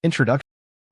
Introduction.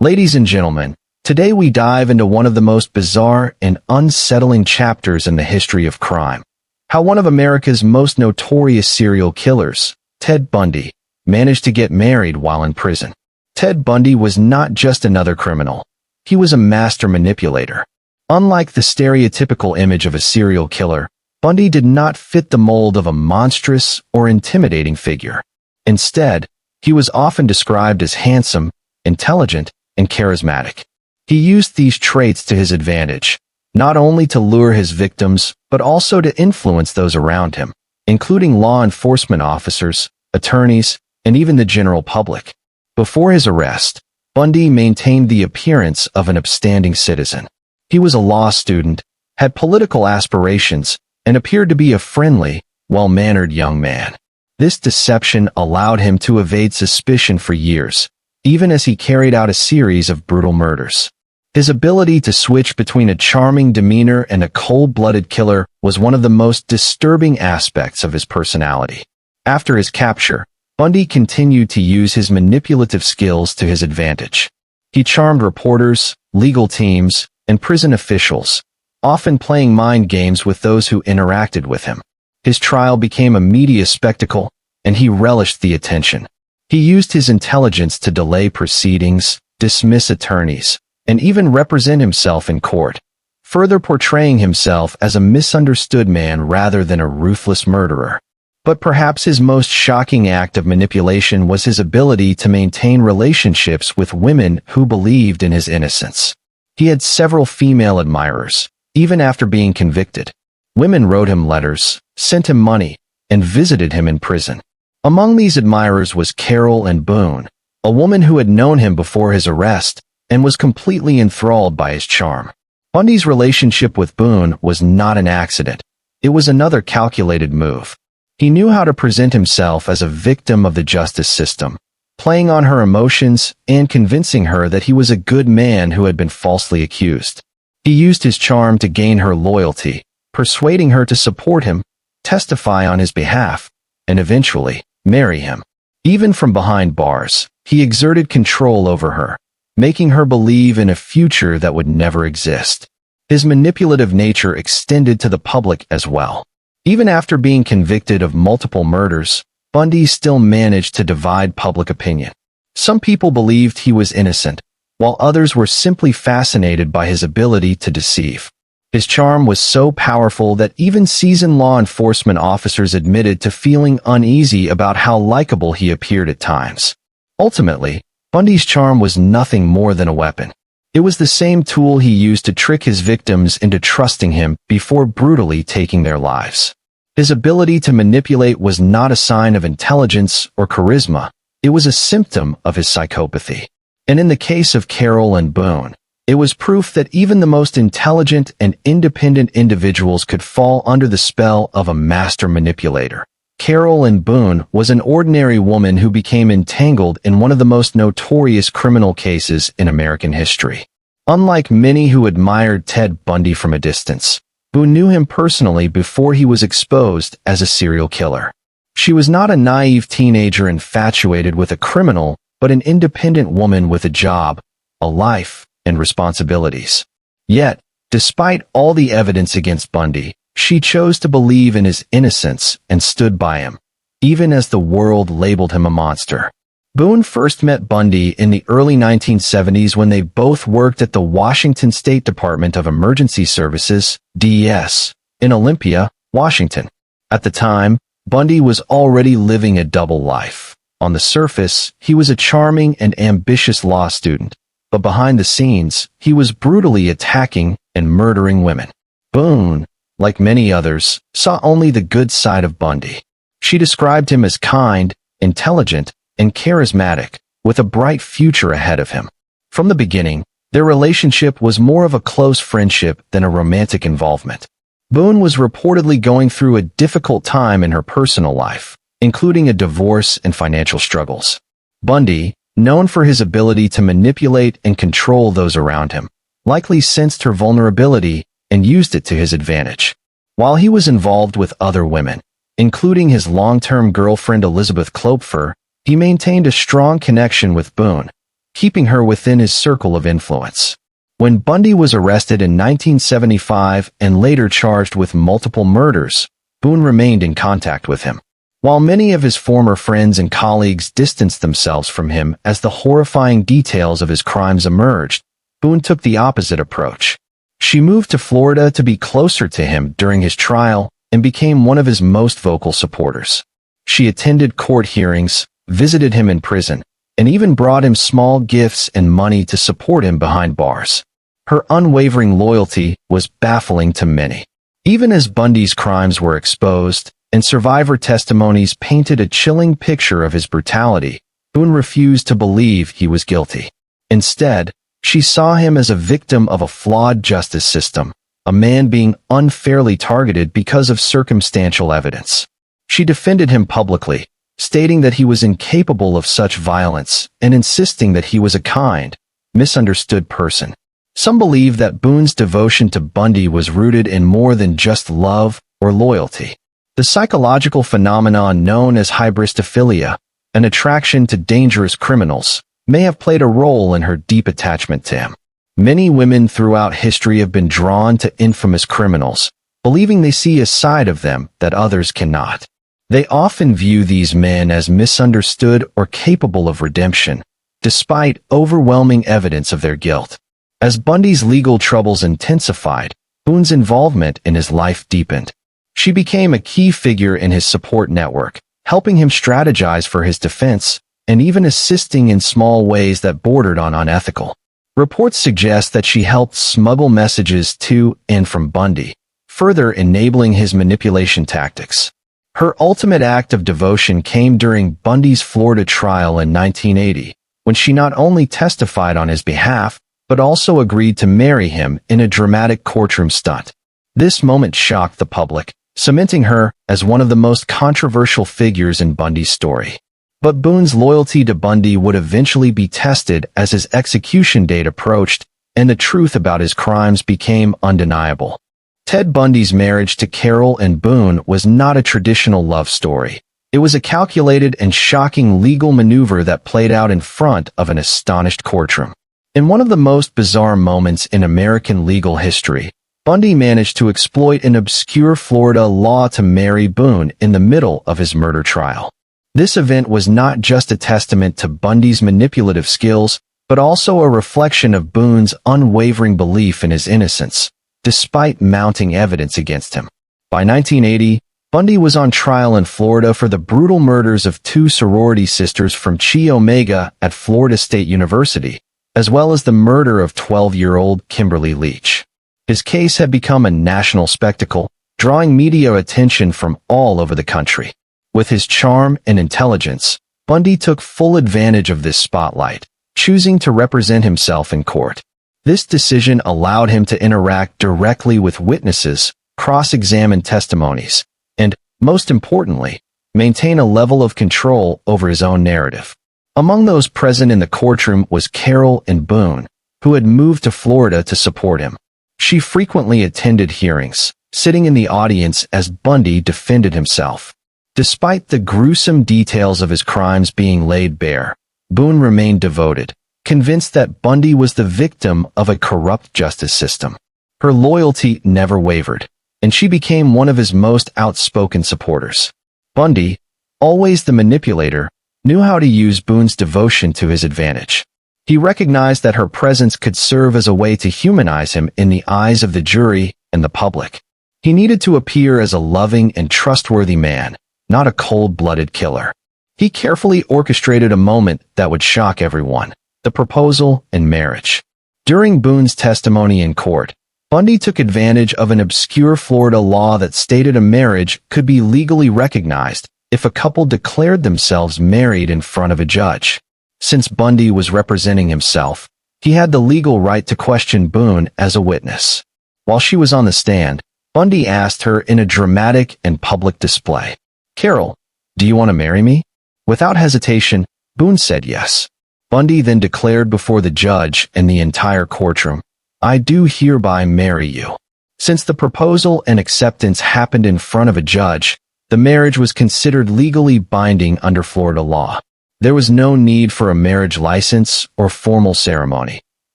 Ladies and gentlemen, today we dive into one of the most bizarre and unsettling chapters in the history of crime. How one of America's most notorious serial killers, Ted Bundy, managed to get married while in prison. Ted Bundy was not just another criminal. He was a master manipulator. Unlike the stereotypical image of a serial killer, Bundy did not fit the mold of a monstrous or intimidating figure. Instead, he was often described as handsome, intelligent, and charismatic. He used these traits to his advantage, not only to lure his victims, but also to influence those around him, including law enforcement officers, attorneys, and even the general public. Before his arrest, Bundy maintained the appearance of an upstanding citizen. He was a law student, had political aspirations, and appeared to be a friendly, well-mannered young man. This deception allowed him to evade suspicion for years, even as he carried out a series of brutal murders. His ability to switch between a charming demeanor and a cold-blooded killer was one of the most disturbing aspects of his personality. After his capture, Bundy continued to use his manipulative skills to his advantage. He charmed reporters, legal teams, and prison officials, often playing mind games with those who interacted with him. His trial became a media spectacle, and he relished the attention. He used his intelligence to delay proceedings, dismiss attorneys, and even represent himself in court, further portraying himself as a misunderstood man rather than a ruthless murderer. But perhaps his most shocking act of manipulation was his ability to maintain relationships with women who believed in his innocence. He had several female admirers, even after being convicted. Women wrote him letters, sent him money, and visited him in prison. Among these admirers was Carole Ann Boone, a woman who had known him before his arrest and was completely enthralled by his charm. Bundy's relationship with Boone was not an accident. It was another calculated move. He knew how to present himself as a victim of the justice system, playing on her emotions and convincing her that he was a good man who had been falsely accused. He used his charm to gain her loyalty, persuading her to support him, testify on his behalf, and eventually marry him. Even from behind bars, he exerted control over her, making her believe in a future that would never exist. His manipulative nature extended to the public as well. Even after being convicted of multiple murders, Bundy still managed to divide public opinion. Some people believed he was innocent, while others were simply fascinated by his ability to deceive. His charm was so powerful that even seasoned law enforcement officers admitted to feeling uneasy about how likable he appeared at times. Ultimately, Bundy's charm was nothing more than a weapon. It was the same tool he used to trick his victims into trusting him before brutally taking their lives. His ability to manipulate was not a sign of intelligence or charisma. It was a symptom of his psychopathy. And in the case of Carole Ann Boone, it was proof that even the most intelligent and independent individuals could fall under the spell of a master manipulator. Carole Ann Boone was an ordinary woman who became entangled in one of the most notorious criminal cases in American history. Unlike many who admired Ted Bundy from a distance, Boone knew him personally before he was exposed as a serial killer. She was not a naive teenager infatuated with a criminal, but an independent woman with a job, a life, and responsibilities. Yet, despite all the evidence against Bundy, she chose to believe in his innocence and stood by him, even as the world labeled him a monster. Boone first met Bundy in the early 1970s when they both worked at the Washington State Department of Emergency Services, DES, in Olympia, Washington. At the time, Bundy was already living a double life. On the surface, he was a charming and ambitious law student, but behind the scenes, he was brutally attacking and murdering women. Boone, like many others, saw only the good side of Bundy. She described him as kind, intelligent, and charismatic, with a bright future ahead of him. From the beginning, their relationship was more of a close friendship than a romantic involvement. Boone was reportedly going through a difficult time in her personal life, including a divorce and financial struggles. Bundy, known for his ability to manipulate and control those around him, likely sensed her vulnerability and used it to his advantage. While he was involved with other women, including his long-term girlfriend Elizabeth Klopfer, he maintained a strong connection with Boone, keeping her within his circle of influence. When Bundy was arrested in 1975 and later charged with multiple murders, Boone remained in contact with him. While many of his former friends and colleagues distanced themselves from him as the horrifying details of his crimes emerged, Boone took the opposite approach. She moved to Florida to be closer to him during his trial and became one of his most vocal supporters. She attended court hearings, visited him in prison, and even brought him small gifts and money to support him behind bars. Her unwavering loyalty was baffling to many. Even as Bundy's crimes were exposed and survivor testimonies painted a chilling picture of his brutality, Boone refused to believe he was guilty. Instead, she saw him as a victim of a flawed justice system, a man being unfairly targeted because of circumstantial evidence. She defended him publicly, stating that he was incapable of such violence and insisting that he was a kind, misunderstood person. Some believe that Boone's devotion to Bundy was rooted in more than just love or loyalty. The psychological phenomenon known as hybristophilia, an attraction to dangerous criminals, may have played a role in her deep attachment to him. Many women throughout history have been drawn to infamous criminals, believing they see a side of them that others cannot. They often view these men as misunderstood or capable of redemption, despite overwhelming evidence of their guilt. As Bundy's legal troubles intensified, Boone's involvement in his life deepened. She became a key figure in his support network, helping him strategize for his defense and even assisting in small ways that bordered on unethical. Reports suggest that she helped smuggle messages to and from Bundy, further enabling his manipulation tactics. Her ultimate act of devotion came during Bundy's Florida trial in 1980, when she not only testified on his behalf, but also agreed to marry him in a dramatic courtroom stunt. This moment shocked the public, cementing her as one of the most controversial figures in Bundy's story. But Boone's loyalty to Bundy would eventually be tested as his execution date approached and the truth about his crimes became undeniable. Ted Bundy's marriage to Carole Ann Boone was not a traditional love story. It was a calculated and shocking legal maneuver that played out in front of an astonished courtroom. In one of the most bizarre moments in American legal history, Bundy managed to exploit an obscure Florida law to marry Boone in the middle of his murder trial. This event was not just a testament to Bundy's manipulative skills, but also a reflection of Boone's unwavering belief in his innocence, despite mounting evidence against him. By 1980, Bundy was on trial in Florida for the brutal murders of two sorority sisters from Chi Omega at Florida State University, as well as the murder of 12-year-old Kimberly Leach. His case had become a national spectacle, drawing media attention from all over the country. With his charm and intelligence, Bundy took full advantage of this spotlight, choosing to represent himself in court. This decision allowed him to interact directly with witnesses, cross-examine testimonies, and, most importantly, maintain a level of control over his own narrative. Among those present in the courtroom was Carole Ann Boone, who had moved to Florida to support him. She frequently attended hearings, sitting in the audience as Bundy defended himself. Despite the gruesome details of his crimes being laid bare, Boone remained devoted, convinced that Bundy was the victim of a corrupt justice system. Her loyalty never wavered, and she became one of his most outspoken supporters. Bundy, always the manipulator, knew how to use Boone's devotion to his advantage. He recognized that her presence could serve as a way to humanize him in the eyes of the jury and the public. He needed to appear as a loving and trustworthy man, not a cold-blooded killer. He carefully orchestrated a moment that would shock everyone: the proposal and marriage. During Boone's testimony in court, Bundy took advantage of an obscure Florida law that stated a marriage could be legally recognized if a couple declared themselves married in front of a judge. Since Bundy was representing himself, he had the legal right to question Boone as a witness. While she was on the stand, Bundy asked her in a dramatic and public display, "Carole, do you want to marry me?" Without hesitation, Boone said yes. Bundy then declared before the judge and the entire courtroom, "I do hereby marry you." Since the proposal and acceptance happened in front of a judge, the marriage was considered legally binding under Florida law. There was no need for a marriage license or formal ceremony.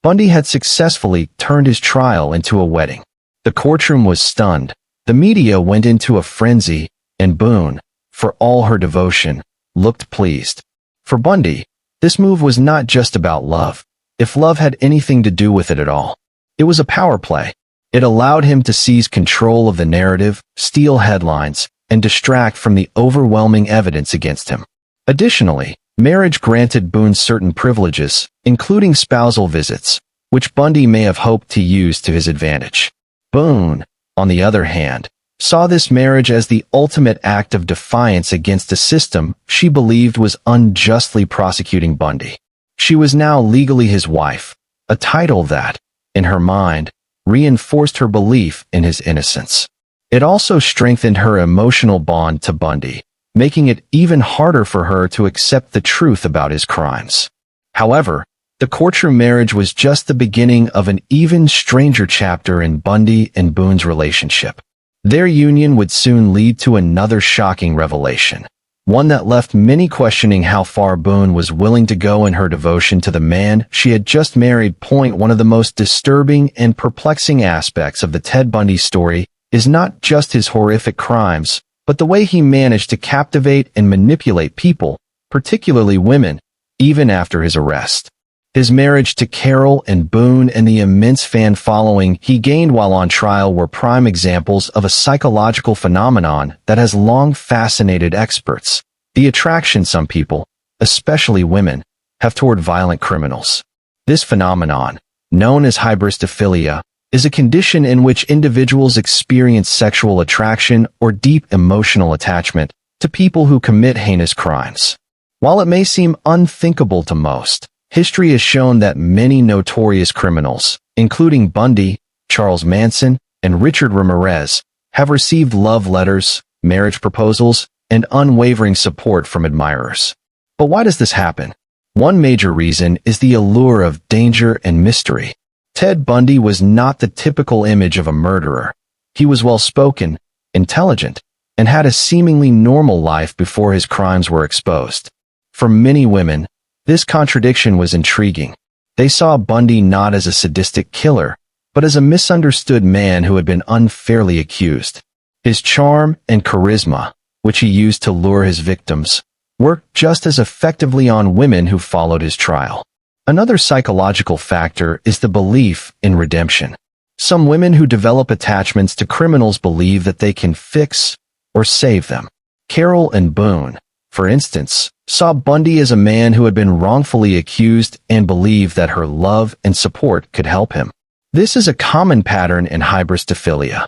Bundy had successfully turned his trial into a wedding. The courtroom was stunned. The media went into a frenzy, and Boone, for all her devotion, looked pleased. For Bundy, this move was not just about love, if love had anything to do with it at all. It was a power play. It allowed him to seize control of the narrative, steal headlines, and distract from the overwhelming evidence against him. Additionally, marriage granted Boone certain privileges, including spousal visits, which Bundy may have hoped to use to his advantage. Boone, on the other hand, saw this marriage as the ultimate act of defiance against a system she believed was unjustly prosecuting Bundy. She was now legally his wife, a title that, in her mind, reinforced her belief in his innocence. It also strengthened her emotional bond to Bundy, making it even harder for her to accept the truth about his crimes. However, the courtroom marriage was just the beginning of an even stranger chapter in Bundy and Boone's relationship. Their union would soon lead to another shocking revelation, one that left many questioning how far Boone was willing to go in her devotion to the man she had just married. One of the most disturbing and perplexing aspects of the Ted Bundy story is not just his horrific crimes, but the way he managed to captivate and manipulate people, particularly women, even after his arrest. His marriage to Carole Ann Boone and the immense fan following he gained while on trial were prime examples of a psychological phenomenon that has long fascinated experts: the attraction some people, especially women, have toward violent criminals. This phenomenon, known as hybristophilia, is a condition in which individuals experience sexual attraction or deep emotional attachment to people who commit heinous crimes. While it may seem unthinkable to most, history has shown that many notorious criminals, including Bundy, Charles Manson, and Richard Ramirez, have received love letters, marriage proposals, and unwavering support from admirers. But why does this happen? One major reason is the allure of danger and mystery. Ted Bundy was not the typical image of a murderer. He was well-spoken, intelligent, and had a seemingly normal life before his crimes were exposed. For many women, this contradiction was intriguing. They saw Bundy not as a sadistic killer, but as a misunderstood man who had been unfairly accused. His charm and charisma, which he used to lure his victims, worked just as effectively on women who followed his trial. Another psychological factor is the belief in redemption. Some women who develop attachments to criminals believe that they can fix or save them. Carole Ann Boone, for instance, saw Bundy as a man who had been wrongfully accused and believed that her love and support could help him. This is a common pattern in hybristophilia.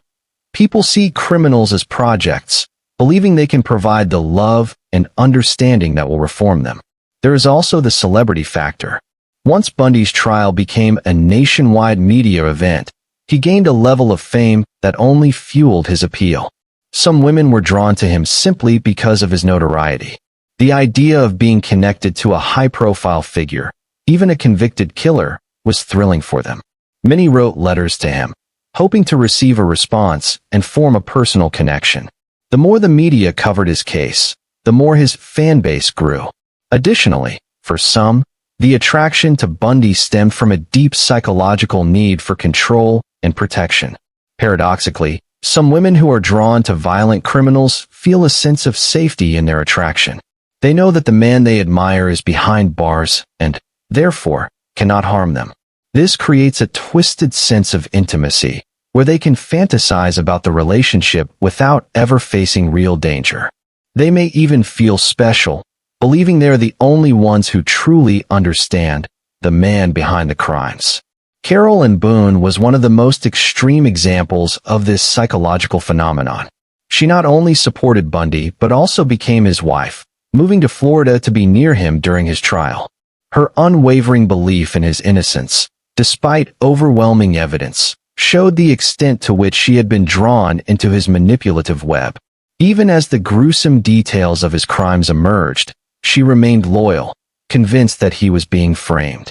People see criminals as projects, believing they can provide the love and understanding that will reform them. There is also the celebrity factor. Once Bundy's trial became a nationwide media event, he gained a level of fame that only fueled his appeal. Some women were drawn to him simply because of his notoriety. The idea of being connected to a high-profile figure, even a convicted killer, was thrilling for them. Many wrote letters to him, hoping to receive a response and form a personal connection. The more the media covered his case, the more his fan base grew. Additionally, for some, the attraction to Bundy stemmed from a deep psychological need for control and protection. Paradoxically, some women who are drawn to violent criminals feel a sense of safety in their attraction. They know that the man they admire is behind bars and, therefore, cannot harm them. This creates a twisted sense of intimacy, where they can fantasize about the relationship without ever facing real danger. They may even feel special, believing they're the only ones who truly understand the man behind the crimes. Carole Ann Boone was one of the most extreme examples of this psychological phenomenon. She not only supported Bundy but also became his wife, moving to Florida to be near him during his trial. Her unwavering belief in his innocence, despite overwhelming evidence, showed the extent to which she had been drawn into his manipulative web. Even as the gruesome details of his crimes emerged, she remained loyal, convinced that he was being framed.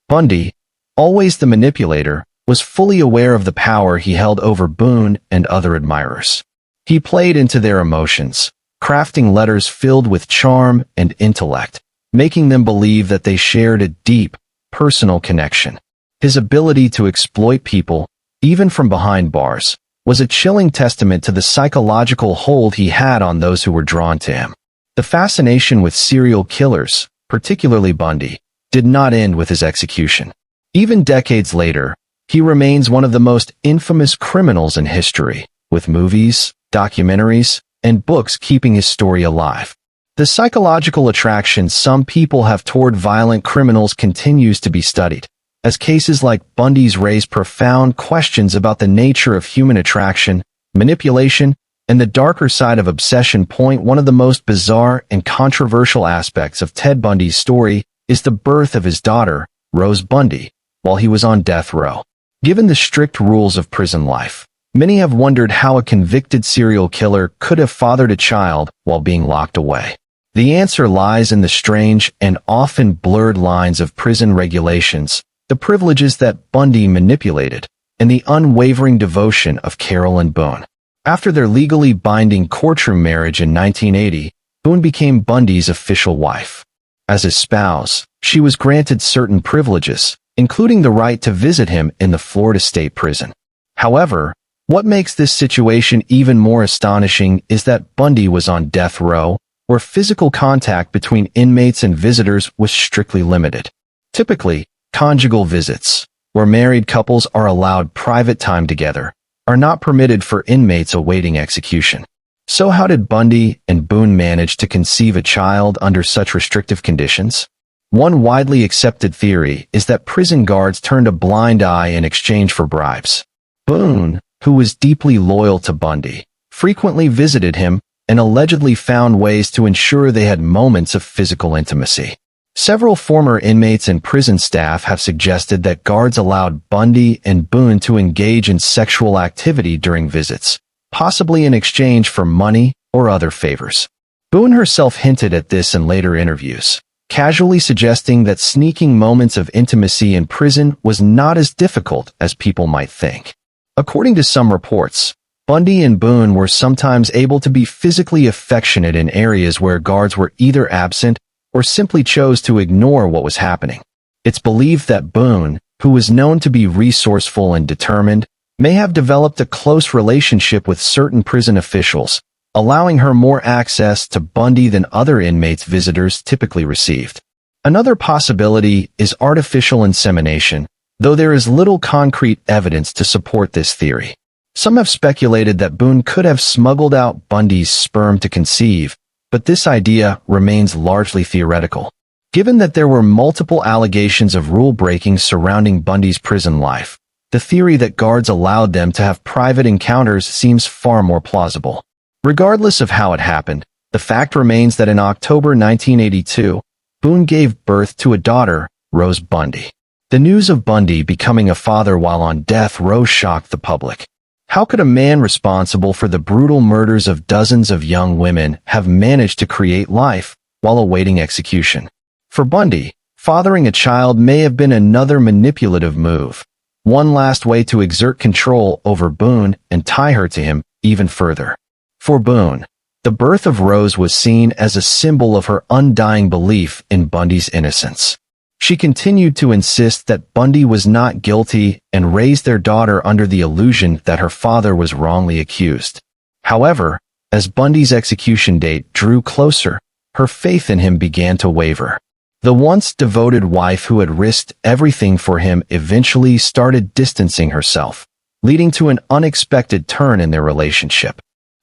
Bundy, always the manipulator, was fully aware of the power he held over Boone and other admirers. He played into their emotions, crafting letters filled with charm and intellect, making them believe that they shared a deep, personal connection. His ability to exploit people, even from behind bars, was a chilling testament to the psychological hold he had on those who were drawn to him. The fascination with serial killers, particularly Bundy, did not end with his execution. Even decades later, he remains one of the most infamous criminals in history, with movies, documentaries, and books keeping his story alive. The psychological attraction some people have toward violent criminals continues to be studied, as cases like Bundy's raise profound questions about the nature of human attraction, manipulation, and the darker side of obsession. One of the most bizarre and controversial aspects of Ted Bundy's story is the birth of his daughter, Rose Bundy, while he was on death row. Given the strict rules of prison life, many have wondered how a convicted serial killer could have fathered a child while being locked away. The answer lies in the strange and often blurred lines of prison regulations, the privileges that Bundy manipulated, and the unwavering devotion of Carole Ann Boone. After their legally binding courtroom marriage in 1980, Boone became Bundy's official wife. As his spouse, she was granted certain privileges, including the right to visit him in the Florida State Prison. However, what makes this situation even more astonishing is that Bundy was on death row, where physical contact between inmates and visitors was strictly limited. Typically, conjugal visits, where married couples are allowed private time together, are not permitted for inmates awaiting execution. So how did Bundy and Boone manage to conceive a child under such restrictive conditions? One widely accepted theory is that prison guards turned a blind eye in exchange for bribes. Boone, who was deeply loyal to Bundy, frequently visited him and allegedly found ways to ensure they had moments of physical intimacy. Several former inmates and prison staff have suggested that guards allowed Bundy and Boone to engage in sexual activity during visits, possibly in exchange for money or other favors. Boone herself hinted at this in later interviews, casually suggesting that sneaking moments of intimacy in prison was not as difficult as people might think. According to some reports, Bundy and Boone were sometimes able to be physically affectionate in areas where guards were either absent or simply chose to ignore what was happening. It's believed that Boone, who was known to be resourceful and determined, may have developed a close relationship with certain prison officials, allowing her more access to Bundy than other inmates visitors typically received. Another possibility is artificial insemination, though there is little concrete evidence to support this theory. Some have speculated that Boone could have smuggled out Bundy's sperm to conceive, but this idea remains largely theoretical. Given that there were multiple allegations of rule-breaking surrounding Bundy's prison life, the theory that guards allowed them to have private encounters seems far more plausible. Regardless of how it happened, the fact remains that in October 1982, Boone gave birth to a daughter, Rose Bundy. The news of Bundy becoming a father while on death row shocked the public. How could a man responsible for the brutal murders of dozens of young women have managed to create life while awaiting execution? For Bundy, fathering a child may have been another manipulative move, one last way to exert control over Boone and tie her to him even further. For Boone, the birth of Rose was seen as a symbol of her undying belief in Bundy's innocence. She continued to insist that Bundy was not guilty and raised their daughter under the illusion that her father was wrongly accused. However, as Bundy's execution date drew closer, her faith in him began to waver. The once devoted wife who had risked everything for him eventually started distancing herself, leading to an unexpected turn in their relationship.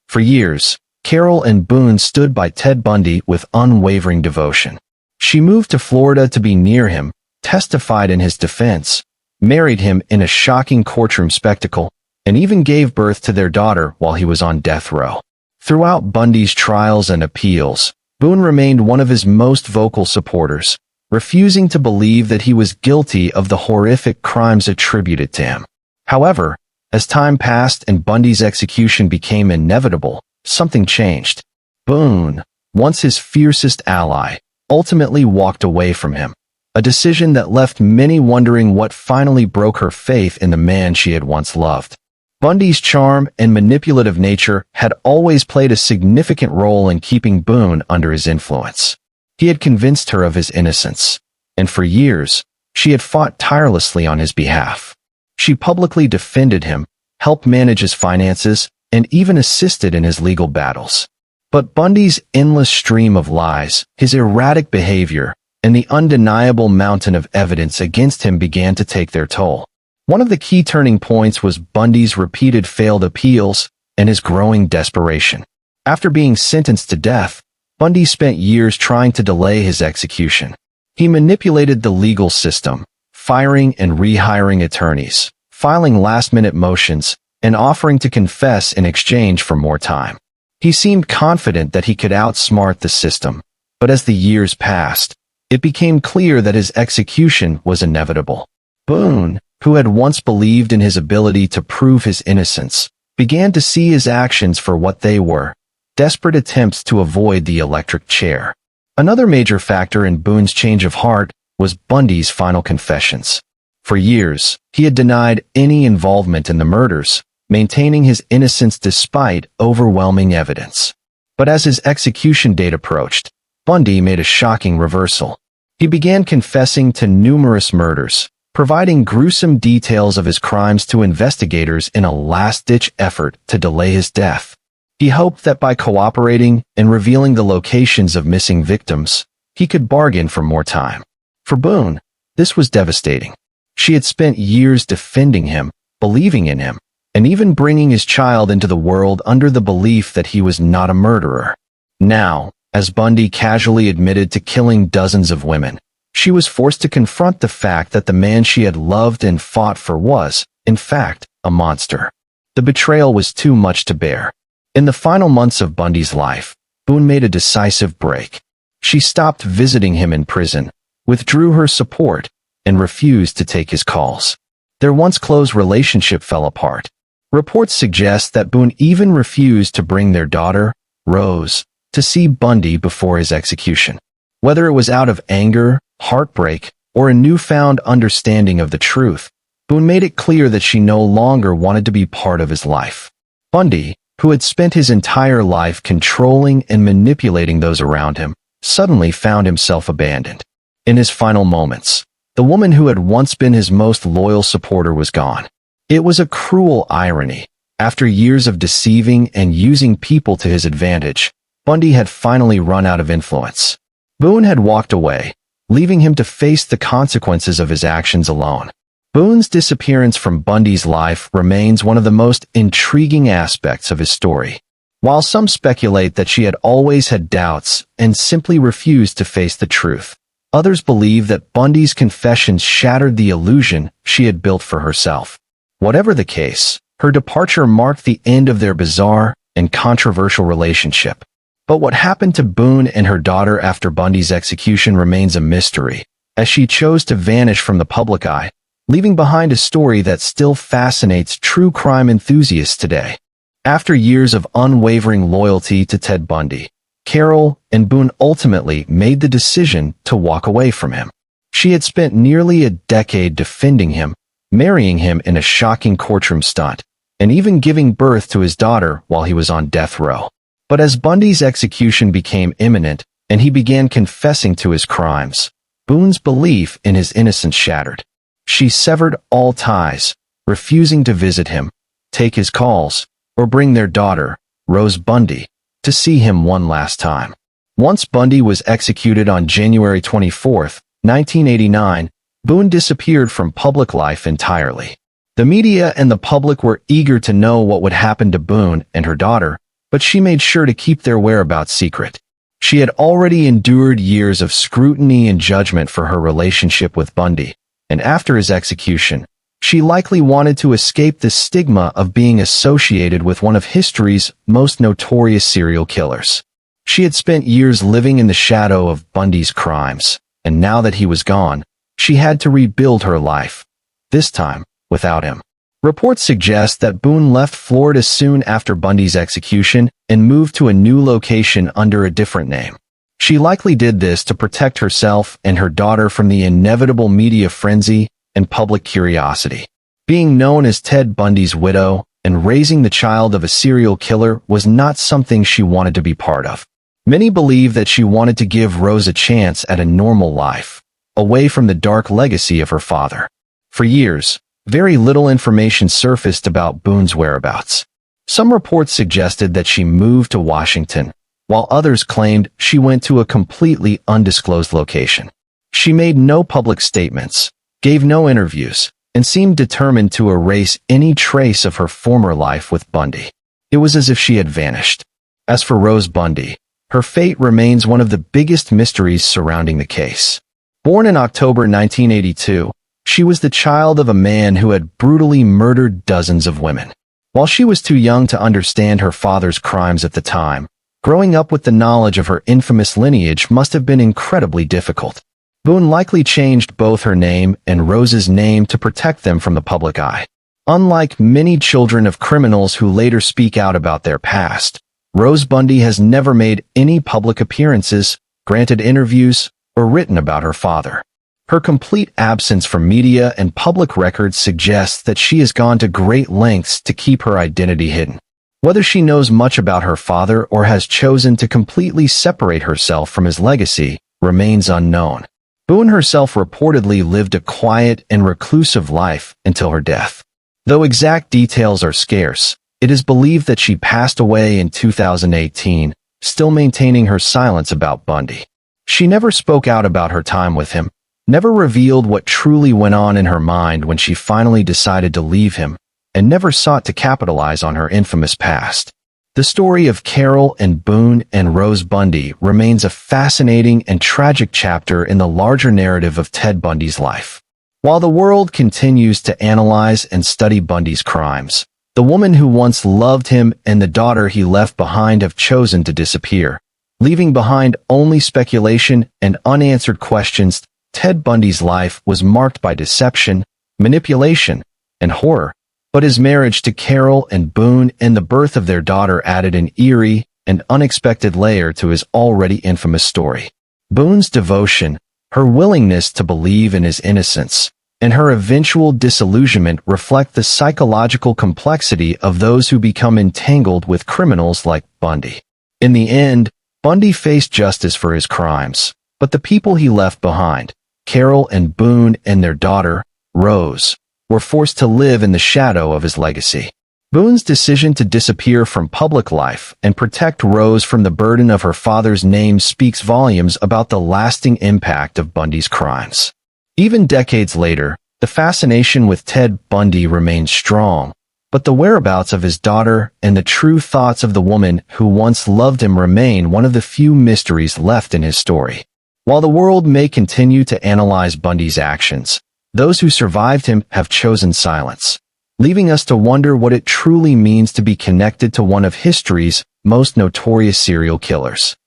For years, Carole Ann Boone stood by Ted Bundy with unwavering devotion. She moved to Florida to be near him, testified in his defense, married him in a shocking courtroom spectacle, and even gave birth to their daughter while he was on death row. Throughout Bundy's trials and appeals, Boone remained one of his most vocal supporters, refusing to believe that he was guilty of the horrific crimes attributed to him. However, as time passed and Bundy's execution became inevitable, something changed. Boone, once his fiercest ally, ultimately walked away from him, a decision that left many wondering what finally broke her faith in the man she had once loved. Bundy's charm and manipulative nature had always played a significant role in keeping Boone under his influence. He had convinced her of his innocence, and for years, she had fought tirelessly on his behalf. She publicly defended him, helped manage his finances, and even assisted in his legal battles. But Bundy's endless stream of lies, his erratic behavior, and the undeniable mountain of evidence against him began to take their toll. One of the key turning points was Bundy's repeated failed appeals and his growing desperation. After being sentenced to death, Bundy spent years trying to delay his execution. He manipulated the legal system, firing and rehiring attorneys, filing last-minute motions, and offering to confess in exchange for more time. He seemed confident that he could outsmart the system, but as the years passed, it became clear that his execution was inevitable. Boone, who had once believed in his ability to prove his innocence, began to see his actions for what they were: desperate attempts to avoid the electric chair. Another major factor in Boone's change of heart was Bundy's final confessions. For years, he had denied any involvement in the murders, maintaining his innocence despite overwhelming evidence. But as his execution date approached, Bundy made a shocking reversal. He began confessing to numerous murders, providing gruesome details of his crimes to investigators in a last-ditch effort to delay his death. He hoped that by cooperating and revealing the locations of missing victims, he could bargain for more time. For Boone, this was devastating. She had spent years defending him, believing in him, and even bringing his child into the world under the belief that he was not a murderer. Now, as Bundy casually admitted to killing dozens of women, she was forced to confront the fact that the man she had loved and fought for was, in fact, a monster. The betrayal was too much to bear. In the final months of Bundy's life, Boone made a decisive break. She stopped visiting him in prison, withdrew her support, and refused to take his calls. Their once close relationship fell apart. Reports suggest that Boone even refused to bring their daughter, Rose, to see Bundy before his execution. Whether it was out of anger, heartbreak, or a newfound understanding of the truth, Boone made it clear that she no longer wanted to be part of his life. Bundy, who had spent his entire life controlling and manipulating those around him, suddenly found himself abandoned. In his final moments, the woman who had once been his most loyal supporter was gone. It was a cruel irony. After years of deceiving and using people to his advantage, Bundy had finally run out of influence. Boone had walked away, leaving him to face the consequences of his actions alone. Boone's disappearance from Bundy's life remains one of the most intriguing aspects of his story. While some speculate that she had always had doubts and simply refused to face the truth, others believe that Bundy's confessions shattered the illusion she had built for herself. Whatever the case, her departure marked the end of their bizarre and controversial relationship. But what happened to Boone and her daughter after Bundy's execution remains a mystery, as she chose to vanish from the public eye, leaving behind a story that still fascinates true crime enthusiasts today. After years of unwavering loyalty to Ted Bundy, Carole Ann Boone ultimately made the decision to walk away from him. She had spent nearly a decade defending him, marrying him in a shocking courtroom stunt, and even giving birth to his daughter while he was on death row. But as Bundy's execution became imminent and he began confessing to his crimes, Boone's belief in his innocence shattered. She severed all ties, refusing to visit him, take his calls, or bring their daughter, Rose Bundy, to see him one last time. Once Bundy was executed on January 24, 1989, Boone disappeared from public life entirely. The media and the public were eager to know what would happen to Boone and her daughter, but she made sure to keep their whereabouts secret. She had already endured years of scrutiny and judgment for her relationship with Bundy, and after his execution, she likely wanted to escape the stigma of being associated with one of history's most notorious serial killers. She had spent years living in the shadow of Bundy's crimes, and now that he was gone, she had to rebuild her life, this time without him. Reports suggest that Boone left Florida soon after Bundy's execution and moved to a new location under a different name. She likely did this to protect herself and her daughter from the inevitable media frenzy and public curiosity. Being known as Ted Bundy's widow and raising the child of a serial killer was not something she wanted to be part of. Many believe that she wanted to give Rose a chance at a normal life, away from the dark legacy of her father. For years, very little information surfaced about Boone's whereabouts. Some reports suggested that she moved to Washington, while others claimed she went to a completely undisclosed location. She made no public statements, gave no interviews, and seemed determined to erase any trace of her former life with Bundy. It was as if she had vanished. As for Rose Bundy, her fate remains one of the biggest mysteries surrounding the case. Born in October 1982, she was the child of a man who had brutally murdered dozens of women. While she was too young to understand her father's crimes at the time, growing up with the knowledge of her infamous lineage must have been incredibly difficult. Boone likely changed both her name and Rose's name to protect them from the public eye. Unlike many children of criminals who later speak out about their past, Rose Bundy has never made any public appearances, granted interviews, or written about her father. Her complete absence from media and public records suggests that she has gone to great lengths to keep her identity hidden. Whether she knows much about her father or has chosen to completely separate herself from his legacy remains unknown. Boone herself reportedly lived a quiet and reclusive life until her death. Though exact details are scarce, it is believed that she passed away in 2018, still maintaining her silence about Bundy. She never spoke out about her time with him, never revealed what truly went on in her mind when she finally decided to leave him, and never sought to capitalize on her infamous past. The story of Carole Ann Boone and Rose Bundy remains a fascinating and tragic chapter in the larger narrative of Ted Bundy's life. While the world continues to analyze and study Bundy's crimes, the woman who once loved him and the daughter he left behind have chosen to disappear, leaving behind only speculation and unanswered questions. Ted Bundy's life was marked by deception, manipulation, and horror, but his marriage to Carole Ann Boone and the birth of their daughter added an eerie and unexpected layer to his already infamous story. Boone's devotion, her willingness to believe in his innocence, and her eventual disillusionment reflect the psychological complexity of those who become entangled with criminals like Bundy. In the end, Bundy faced justice for his crimes, but the people he left behind, Carole Ann Boone and their daughter, Rose, were forced to live in the shadow of his legacy. Boone's decision to disappear from public life and protect Rose from the burden of her father's name speaks volumes about the lasting impact of Bundy's crimes. Even decades later, the fascination with Ted Bundy remains strong, but the whereabouts of his daughter and the true thoughts of the woman who once loved him remain one of the few mysteries left in his story. While the world may continue to analyze Bundy's actions, those who survived him have chosen silence, leaving us to wonder what it truly means to be connected to one of history's most notorious serial killers.